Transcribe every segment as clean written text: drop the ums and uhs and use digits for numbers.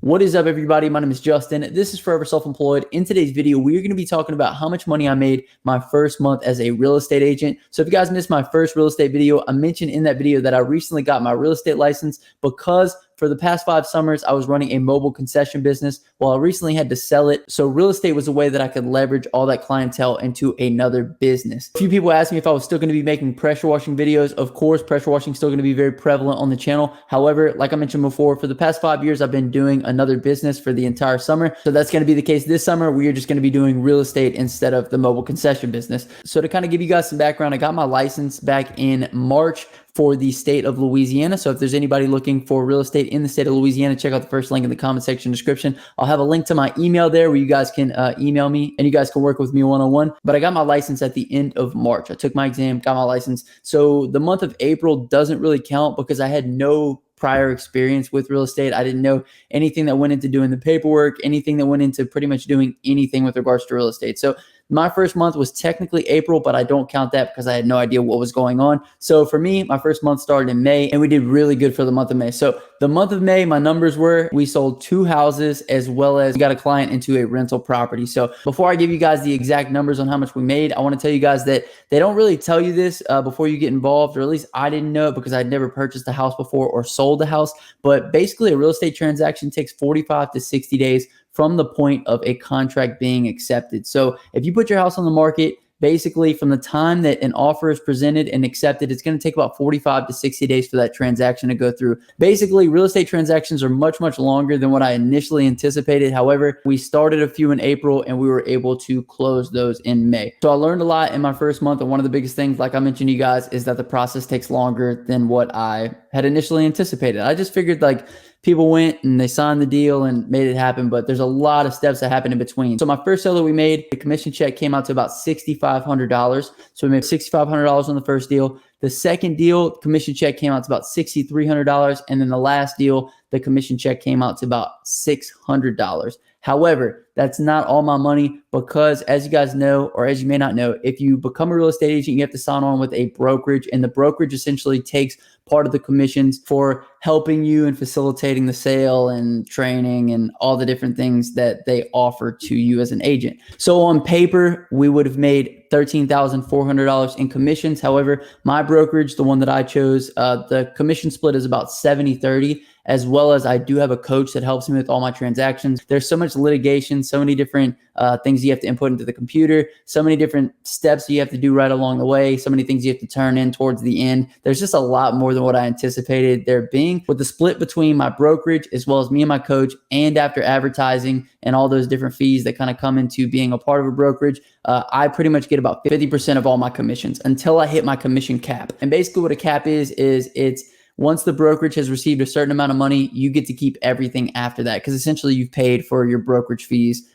What is up, everybody? My name is Justin. This is Forever Self-Employed. In today's video, we are going to be talking about how much money I made my first month as a real estate agent. So if you guys missed my first real estate video, I mentioned in that video that I recently got my real estate license because for the past 5 summers, I was running a mobile concession business. Well, I recently had to sell it. So real estate was a way that I could leverage all that clientele into another business. A few people asked me if I was still going to be making pressure washing videos. Of course, pressure washing is still going to be very prevalent on the channel. However, like I mentioned before, for the past 5 years, I've been doing another business for the entire summer. So that's going to be the case this summer. We are just going to be doing real estate instead of the mobile concession business. So to kind of give you guys some background, I got my license back in March for the state of Louisiana. So if there's anybody looking for real estate in the state of Louisiana, check out the first link in the comment section description. I'll have a link to my email there where you guys can email me and you guys can work with me one-on-one. But I got my license at the end of March. I took my exam, got my license. So the month of April doesn't really count because I had no prior experience with real estate. I didn't know anything that went into doing the paperwork, anything that went into pretty much doing anything with regards to real estate. So my first month was technically April, but I don't count that because I had no idea what was going on. So for me, my first month started in May and we did really good for the month of May. So the month of May, my numbers were, we sold 2 houses as well as we got a client into a rental property. So before I give you guys the exact numbers on how much we made, I want to tell you guys that they don't really tell you this before you get involved, or at least I didn't know it because I'd never purchased a house before or sold a house. But basically a real estate transaction takes 45 to 60 days from the point of a contract being accepted. So if you put your house on the market, basically from the time that an offer is presented and accepted, it's going to take about 45 to 60 days for that transaction to go through. Basically, real estate transactions are much, much longer than what I initially anticipated. However, we started a few in April and we were able to close those in May. So I learned a lot in my first month. And one of the biggest things, like I mentioned to you guys, is that the process takes longer than what I had initially anticipated. I just figured like people went and they signed the deal and made it happen, but there's a lot of steps that happen in between. So my first sale that we made, the commission check came out to about $6,500. So we made $6,500 on the first deal. The second deal, commission check came out to about $6,300. And then the last deal, the commission check came out to about $600. However, that's not all my money because as you guys know, or as you may not know, if you become a real estate agent, you have to sign on with a brokerage, and the brokerage essentially takes part of the commissions for helping you and facilitating the sale and training and all the different things that they offer to you as an agent. So on paper, we would have made $13,400 in commissions. However, my brokerage, the one that I chose, the commission split is about 70-30, as well as I do have a coach that helps me with all my transactions. There's so much litigation, so many different things you have to input into the computer, so many different steps you have to do right along the way, so many things you have to turn in towards the end. There's just a lot more than what I anticipated there being. With the split between my brokerage as well as me and my coach, and after advertising and all those different fees that kind of come into being a part of a brokerage, I pretty much get about 50% of all my commissions until I hit my commission cap. And basically what a cap is it's once the brokerage has received a certain amount of money, you get to keep everything after that because essentially you've paid for your brokerage fees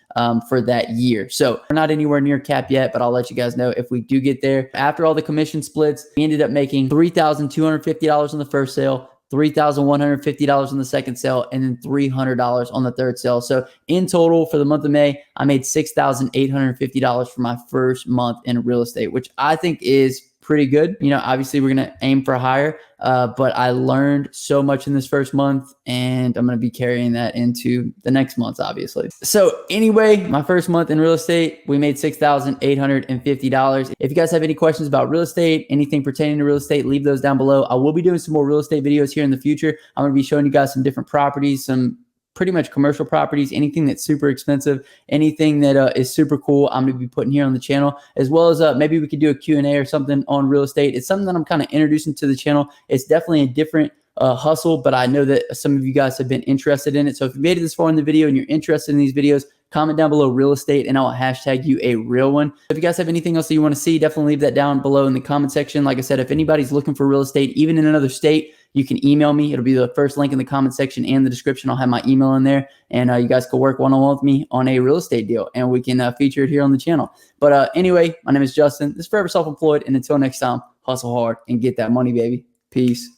for that year. So we're not anywhere near cap yet, but I'll let you guys know if we do get there. After all the commission splits, we ended up making $3,250 on the first sale, $3,150 on the second sale, and then $300 on the third sale. So in total for the month of May, I made $6,850 for my first month in real estate, which I think is pretty good. You know, obviously we're going to aim for higher, but I learned so much in this first month and I'm going to be carrying that into the next months, obviously. So anyway, my first month in real estate, we made $6,850. If you guys have any questions about real estate, anything pertaining to real estate, leave those down below. I will be doing some more real estate videos here in the future. I'm going to be showing you guys some different properties, some pretty much commercial properties, anything that's super expensive, anything that is super cool, I'm going to be putting here on the channel, as well as maybe we could do a Q&A or something on real estate. It's something that I'm kind of introducing to the channel. It's definitely a different hustle, but I know that some of you guys have been interested in it. So if you made it this far in the video and you're interested in these videos, comment down below real estate and I'll hashtag you a real one. If you guys have anything else that you want to see, definitely leave that down below in the comment section. Like I said, if anybody's looking for real estate, even in another state, you can email me. It'll be the first link in the comment section and the description. I'll have my email in there and you guys can work one-on-one with me on a real estate deal and we can feature it here on the channel. But anyway, my name is Justin. This is Forever Self-Employed. And until next time, hustle hard and get that money, baby. Peace.